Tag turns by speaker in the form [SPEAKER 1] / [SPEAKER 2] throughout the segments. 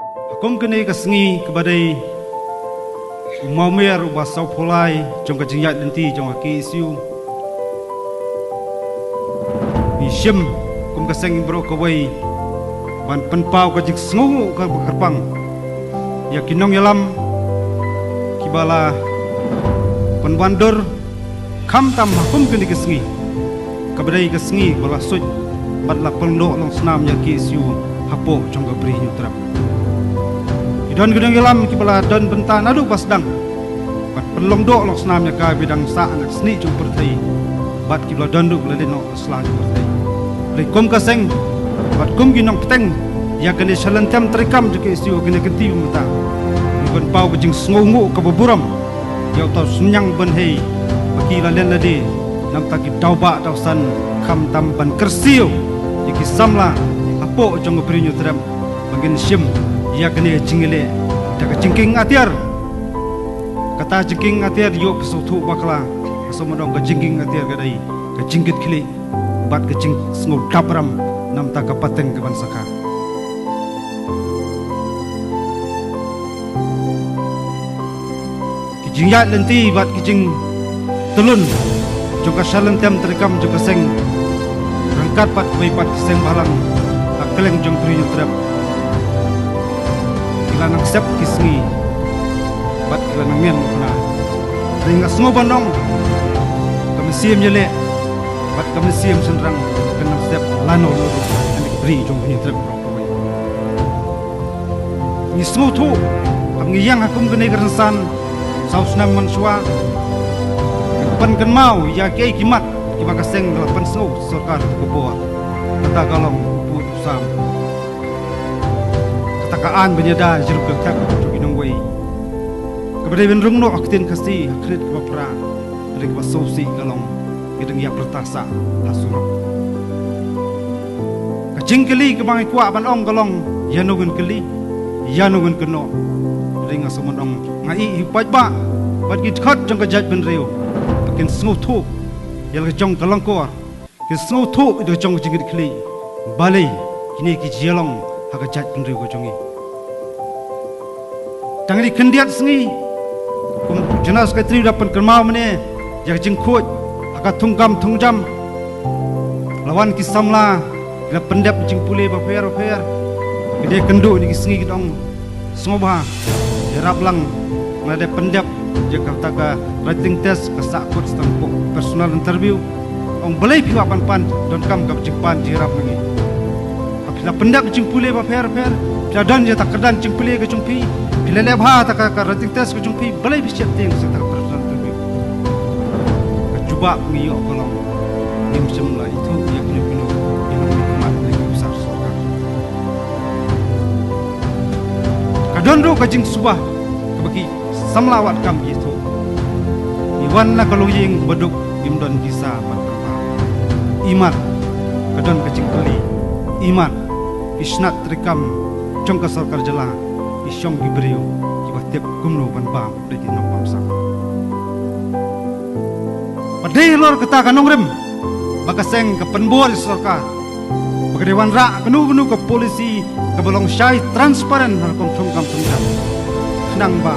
[SPEAKER 1] Hukum kini kesengi kepada Umaumir ubah saupolai jong kejingyat lenti jong haki isu Isyem kum keseng bro kawai ban penpau kejik sengu ke bekerpang ya kinong yalam kibala penbandur kam tam hukum kini kesengi kepada kesengi bala suj badla pelndo nong senam ya ki isu hapo jong kabri nyutrap Idon gedang yalam kibala don bentan adu pasdang bat pelong dok lok senamnya ka bidang sa anak seni jung pertai bat kibala don duk lele nok sela jung pertai lekom kaseng bat kum ginong peteng ya kene salentem terikam jeke isu kene kenti mata ngon pau kejing sngungu ka beburam ya tau senyang ben hei bagi lalen lade nam taki tauba tausan kham tam ban kersiu jeki samla apo jong berinyu teram bagin sim ya kene jingile daga jingking atiar kata jingking atiar yo pesutu bakla asomodong ka jingking atiar gadai ka jingkit kili bat ka jing sngu dapram nam ta ka pateng ke bansaka ki jingya lenti bat ki jing telun juga salentem terikam juga seng rangkat pat bai pat seng balang akeleng jong berinyu teram lanang sep kisngi bat lanang men na ringa sngo bandong kami siam jele bat kami siam senrang kenang sep lano loro anik bri jong ni trep rokoi ni sngo thu kami yang hakum gene gersan sausnam mansua pan kan mau ya kei kimat kibakaseng delapan sngo sarkar kupoa kata galong pu sam takaan benyada jeruk ketak untuk inong wei kepada benrung no aktin kasi akrit kebapra dari kebasosi galong ideng ya pertasa hasurok kacing keli kebangai kuak banong galong yanugun keli yanugun keno ringa somonong ngai hipat ba bat git khat jong kajat benreu pakin sngu thu yal jong galong ko ke sngu thu do jong jingit keli balai kini ki jelong hagajat penri ko jongi tangri kendiat sengi kum jenas ka tri dapan kermau mene jak jing khut aga tunggam tungjam lawan ki samla ila pendap jing pule ba fer gede kendu ni sengi kidong sngoba jarap lang ngade pendap jak taga writing test ka sakut stampo personal interview ong belai piwa pan don kam ka jing pan jarap lagi bila pendap jing pule ba fer bila dan je tak kedan jing pule ke jung pi bila lebha tak ka rating test ke jung pi balai bi siap ting sa tak personal interview ka cuba ngiyo kolong nim semla itu ya kini yang nikmat lagi besar surga ka don ro ka jing subah ka bagi samlawat kam itu iwan na kaluying beduk imdon bisa patpa iman ka don ka jing kali iman isnat trikam jong ka sarkar jala isyong gibriu kiba tep kumno ban bam de nong bamsa padai lor kata kanong rem bagaseng ka penbor sarkar bagdewan ra kanu ke polisi ke bolong syai transparan har kom thong kam thong nang ba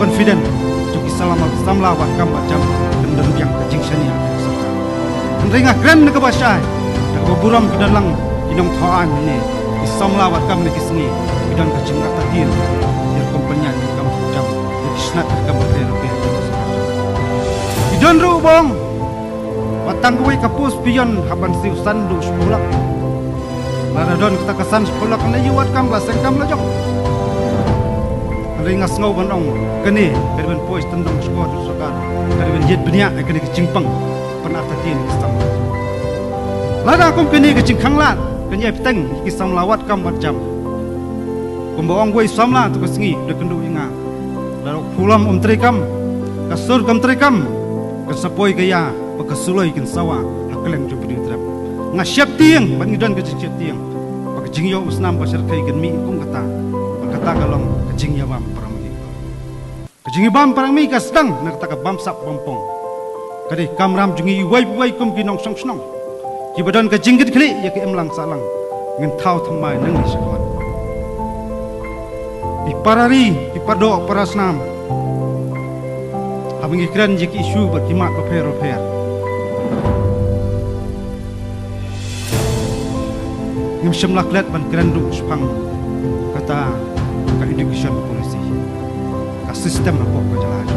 [SPEAKER 1] confident juki salamat samlawan kam macam kendeng yang kejing sania sarkar ringa kren ke basai ke buram ke dalang inong thoan ni isamlawat kam ni kisngi idan kacing atatir yang kompenya ni kam jam isnat kam berder idan ru bong watang kuwi kapus pion haban siu sandu sepulak lara don kita kesan sepulak na yuat kam laseng kam lajok ringas ngau banong kene kerben pois tendong skor sokar kerben jet benya kene kecingpang penatatin kisam lara kompeni kecing khanglat kenya peteng kisam lawat kam macam kumbaong gue samla tu kesengi de kendu inga darok pulam trikam kasur kam trikam kasapoi gaya pakasuloi kin sawa hakeleng ju bidi trap nga syap tiang bangidan ke syap tiang pakajing yo usnam pasar kai gen mi kum kata galong kajing ya bam parang mi kajing bam parang mi kasdang nak taka bam sap bompong kade kamram jungi wai kum kinong song snong kibadan kajing git khli ya ke emlang salang ngin thau thamai nang ni sakwan Piparari, pipadok parasnam. Habang ikran jik isu berkimak berper. Ngim semlaklet ban keranduk sepang kata ka education policy. Ka sistem na pok kajalan.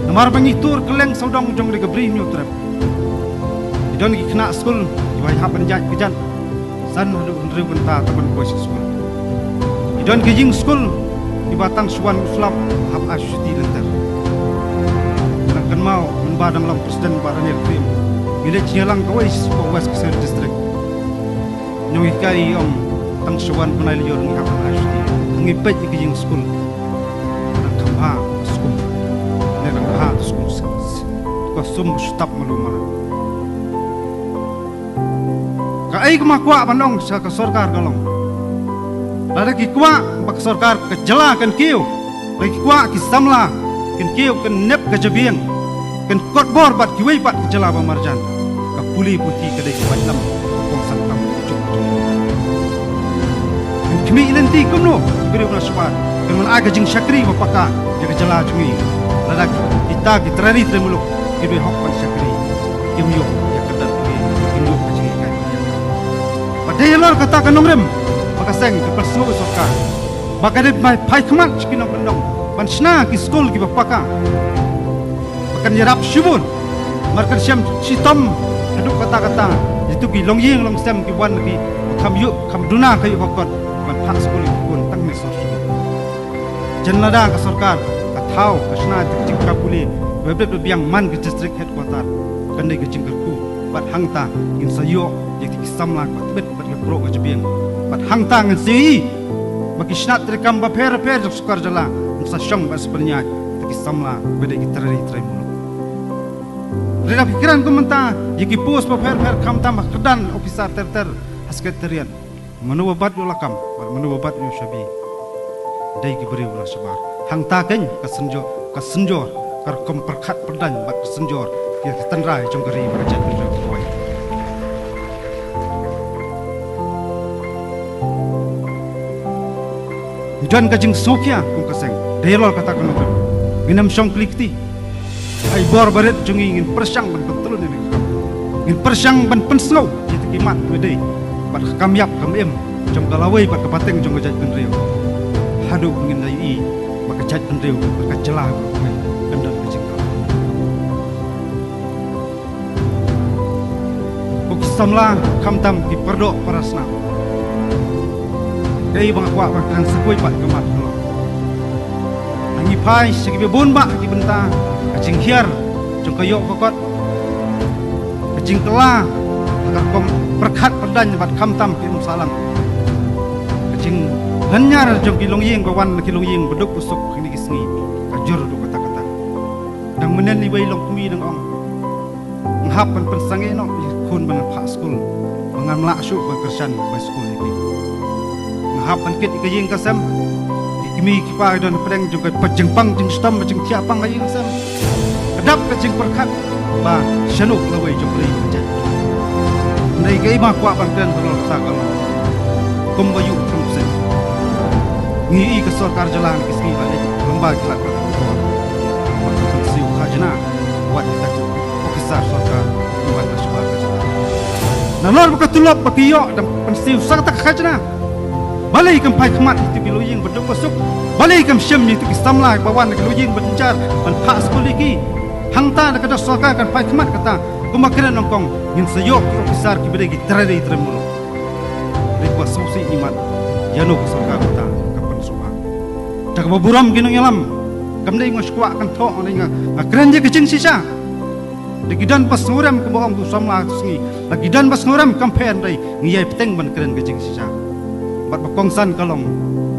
[SPEAKER 1] Namar bangitur keleng saudang jong de gabri nyu trap. Idon ki kena school, diwai hapan jaj kejan. San hadu ndri benta taban boys school. Idon kijing school di batang suan muslam hab asyuti lenter. Nang kan mau menbadang lang presiden baranir krim. Village nyalang kawais po west kesir district. Nyong ikai om tang suan penai liyor ngi hab asyuti. Ngi pej kijing school. Nang kamha school. Nang kamha school. Ko sum stop malumana. Ka ai kemakwa panong sa sarkar galong. Lada ki kwa bak sarkar ke jela kan kiu. Lagi kwa ki samla kan kiu kan nep ke jabiang. Kan kot bor bat ki wei bat ke jela ba marjan. Ka puli putih ke dai bat lam kong santam cuk. Kan kimi ilenti kumno beri una suat. Kan man aga jing syakri ba paka jaga jela jui. Lada kita ki trari tremuluk ki be hok pan syakri. Kim yo ya kadat ki kim yo ka jing kai. Padai lor kata kan nomrem. Makaseng ke persuo sokar. Bakadip mai pai khamat chikinong pendong. Bansna ki school ki bapaka. Bakan yarap shubun. Markan syam sitom haduk kata-kata. Itu ki longyeng long sem ki wan ki kham yu kham duna kayu kokot. Ban phak school ki pun tang ni sor. Janlada ka sarkar ka thau ka sna tik ka puli. Webet biang man ki district headquarter. Kandai ki jingkerku. Bat hangta in sayo yek ki samla ka bet bat ki pro ka jabiang. Pat hang tangan si bagi snat rekam ba per jok sukar jala sa syang bas bernyat taki samla bede ki trari mulu reda pikiran ko menta yiki pos ba per kam tam kedan officer ter sekretariat manu babat yo lakam manu babat yo shabi dai ki beri ulah sabar hang ta ken ka senjor kar kom perkhat perdan bat senjor ki tenrai jong gari ba jat ko Idan kajing sokya kung kaseng dayalol kata kono ginam syong klikti ay bor baret jungi ngin persyang ban pentulun ni ngin persyang ban pensau jiti kimat bede bat kamyap kamem jong galawai bat kapateng jong gajat penreu hadu ngin dai maka jat penreu ka celah kendal kajing ka kok samla kamtam ki perdo parasna Dai bang kwa bang sekoi bat kemat lo. Nangi pai sekibe bon ba ki benta kacing hiar jong kayo kokot. Kacing kela agar kom perkhat perdan bat kamtam ki salam. Kacing lanyar jong ki longyeng bawan ki longyeng beduk pusuk kini kisngi kajur do kata-kata. Dang menen li wei long kumi dang ong. Ngahap pan sange no kun ban phak school. Bangan mla su ban kersan ba school iki. Hapan kit ikayeng kasam ikimi kipa don pedang juga pajengpang jeng stam jeng tiapang kayeng kasam kedap kajeng perkat ba syanuk lawai jong beri kajat ndai kay ma kwa bangdan tolol takal kumbayu kumsen ngi ka sarkar jalan kismi balik lomba kilat bakal siu khajna wat kita officer sarkar buat nasbar kajat nalor bakatulop bakiyo dan pensiu sangat khajna balai kam pai khamat itu biloyeng bedok besuk balai kam syam itu kistamla bawan biloyeng bencar ban phak school iki hangta kada sarkar kan pai khamat kata kumakran nongkong ngin sayok ki officer ki bedegi trade tremulu rekwa sosi iman yano sarkar kata kapan soa tak baburam ginong yalam kam dei ngoskwa kan tho ninga akran je kecing sisa digidan pas nguram ke bohong tu samla singi digidan pas nguram kampen dai ngiyai peteng ban keren kecing sisa bat bakongsan kalong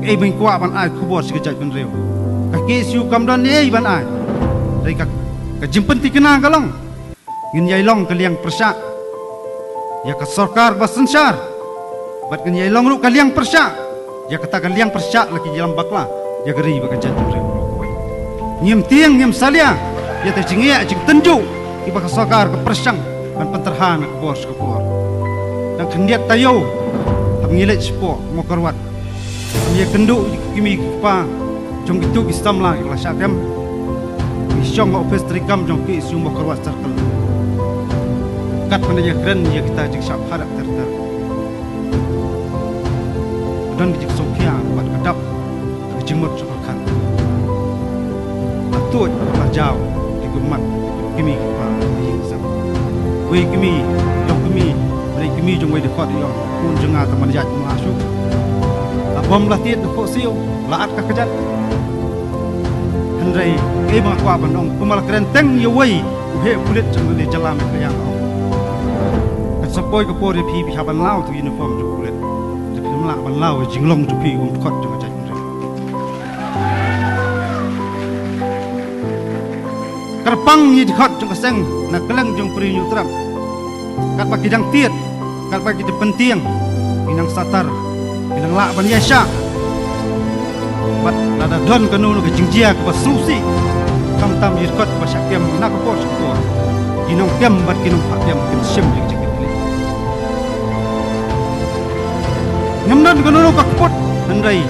[SPEAKER 1] ei bing kwa ban ai khubor sikajat ben reu ka ke siu kamdan ei ban ai dai ka jimpen ti kena kalong ngin yai long kaliang persa ya ka sarkar basansar bat ngin yai long ru kaliang persa ya kata kaliang persa lagi jalan bakla ya geri bakajat ben reu ngim tiang ngim salia ya te jingia jing tenju iba ka sarkar ka persang ban penterhan ka bos ka bor dan kendiat tayo ngilit sepo mokorwat ya kenduk kimi pa jong itu kisam lah kelas syakam isyong office trikam jong ki isu mokorwas circle kat mana ya keren ya kita jik syak harap terter dan jik sokya buat kedap jemut cokokan atut lajau digumat kimi pa kisam we kimi jong kimi jong we dekat yo pun jenga teman jat masuk bom lah tiệt kok siu laat ka kejat hendrai ke ma kwa banong kumal krenteng ye wei he kulit jeng le jalam ke yang ong ka sapoi ka por pi bi haban lao tu uniform ju kulit de pim la ban lao jinglong ju pi khot ju jat kerpang ni khot ju kaseng na keleng jong pri nyu trap kat bagi dang tiệt kat bagi de penting inang satar inang lak ban yasha bat nada don kanu ke jingjia ke basusi kam tam yirkot basyakem nak ko syukur inang kem bat kinung pakem kin sim jing jing kili nyamdan kanu ka kpot handai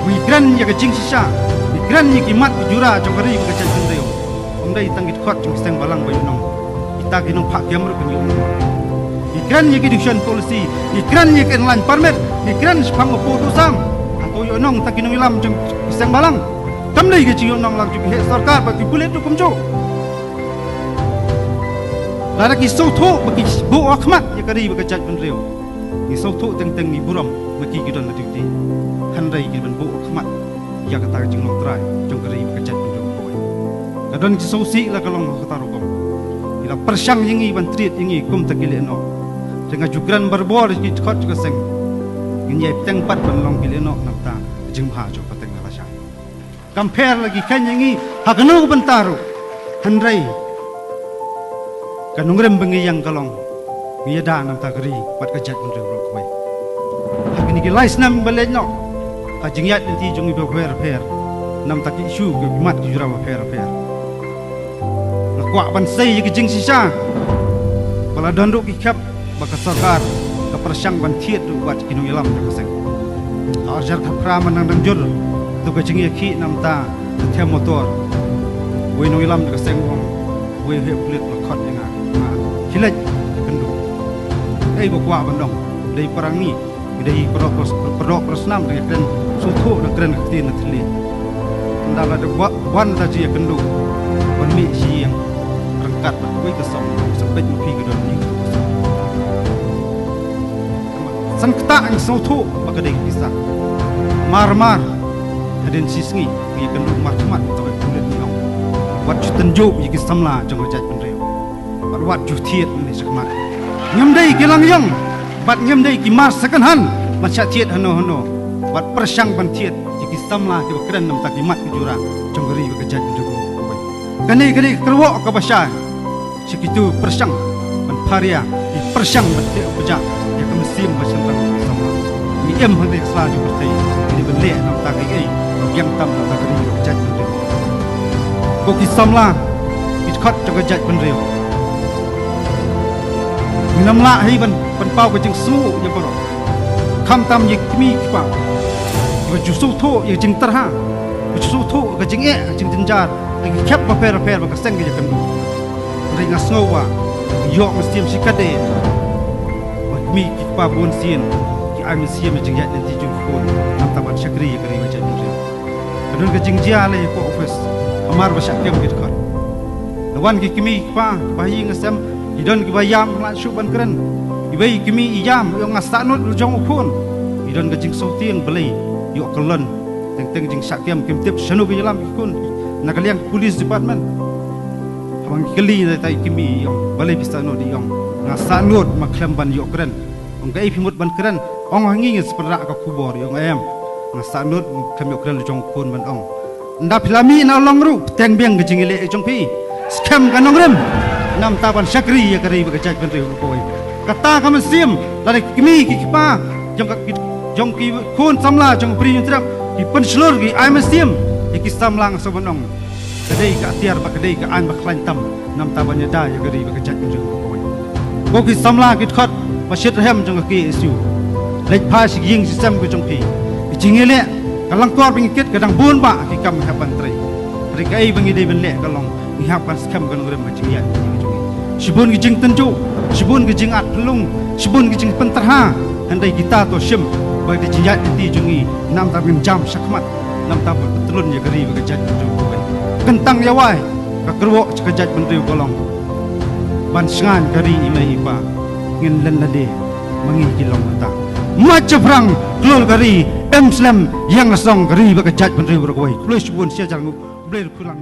[SPEAKER 1] wigran ya ke jing sisa wigran ya kimat jura jongari ke chan handai ondai tangit khot jong seng balang bayunong ita kinung pakem ru kin yong ikran ye education policy ikran ye lan permit ikran sepang opo tu sam atau yo nong tak kinong ilam jeng isang balang kam lai ge chiyo nong lam ju he sarkar ba ki bulet tu kumjo lara ki so tho ba ki bu akhmat ye kari ba ka chat ban reu ni so tho teng teng ni buram ba ki gidon na duty han rai ki ban bu akhmat ya ka ta jeng nong trai jong kari ba ka chat ban reu boy kadon ki so si la kalong ka ta ro kom ila persyang yengi ban treat yengi kum takile no dengan jugran berbor di khot juga seng ngai teng pat ban long kile no napta jing ha jo pateng alasha compare lagi kan yengi hakno bentaru handrai kanungrem bengi yang kalong biada napta geri pat ka jat unre ro koi hakni ki lais nam balej no ka jing yat nanti jungi be per namta ki isu ke mat ki jura per kwa ban sei ki jing sisa pala danduk ki khap baka sarkar ka persyang ban thiet du wat kinung ilam ka seng arjar ka kram nang dang jur tu ka jingi khi namta the motor we nung ilam ka seng ong we he plit la khot nga khilaj kendu ei bo kwa ban dong dei perang ni dei perok prosnam de kren suthu na kren khti na thli ndala de wan ta ji kendu ban mi siang rangkat we ka som sampai pi ka don ni san kta ang so thu bakadeng bisa mar hadin sisngi ngi kendu marmat to kulit ni ong wat tenjo yi ki samla jong jat pen reu wat ju thiet ni sakmat ngam dei ki lang yong bat ngam dei ki mas sakan han mat cha thiet hano wat persyang ban thiet yi ki samla ki kren nam tak mat ki jura jong ri ka jat ju kani kerwo ka basha sikitu persyang ban paria di persyang ban thiet beja sim macam sama mi em hande selaju bertai ini beli nam tak ai yang tam nam tak ri jat pen reu ko ki samla it khat jong jat pen reu nam la hai ban pau ko jing su ye boro kham tam ye mi pa ko ju su tho ye jing tar ha ko su tho ga jing e jing jinjar ai khap ba per ba ka seng ge kan du ring asnowa yo mustim sikade mi ki pa bon sien ki ai mi siem jing yat nanti jung phone nam taban shakri ye kari macam ni kadun ke jing jia le ko office amar ba shakem git khat lawan ki kimi pa bayi ngasam idon ki bayam la shu ban kren ibai kimi iyam yo ngasanut jong phone idon ke jing so tieng belai yo kelon teng jing shakem kim tip shanu bi lam kun nakaliang police department abang kali tai kimi yo balai bisa no di yong ngasanut maklem ban yo kren ong kai phimut ban kren ong hangi ngi spra ka kubor yo em ngasanut khem yo kren jong kun ban ong nda philami na long ru teng beng ge jingile jong pi scam kanong rem nam ta ban shakri ye kari ba jaj ban reu koi kata kam sim dari kimi ki pa jong ki kun samla jong pri yutrak ki pen slur gi ai sim ki samlang so ban ong kadai ka tiar ba kadai ka an ba klan tam nam ta ban ya da ye kari ba jaj ban reu ko ki samla ki khot ma shit hem jong ki isu lek pha si ying system ko jong pi jingile kalang tuar pengikit kadang bun ba kikam hapan tre rikai bangide benle kalong ihapan skam kan ngurem macingya sibun gijing tenju sibun gijing atlung sibun gijing penterha handai kita to sim bagi jinjat di jungi nam tabim jam sakmat nam tab telun ya gari bagi jat kentang ya wai ka kerwo cekajat bendri kolong ban sengan gari imai ipa ngin len lade mangin kilong mata macam perang kelol gari Muslim yang ngasong gari bagi jat bendri berkawai kulis sibun sia jangu beli pulang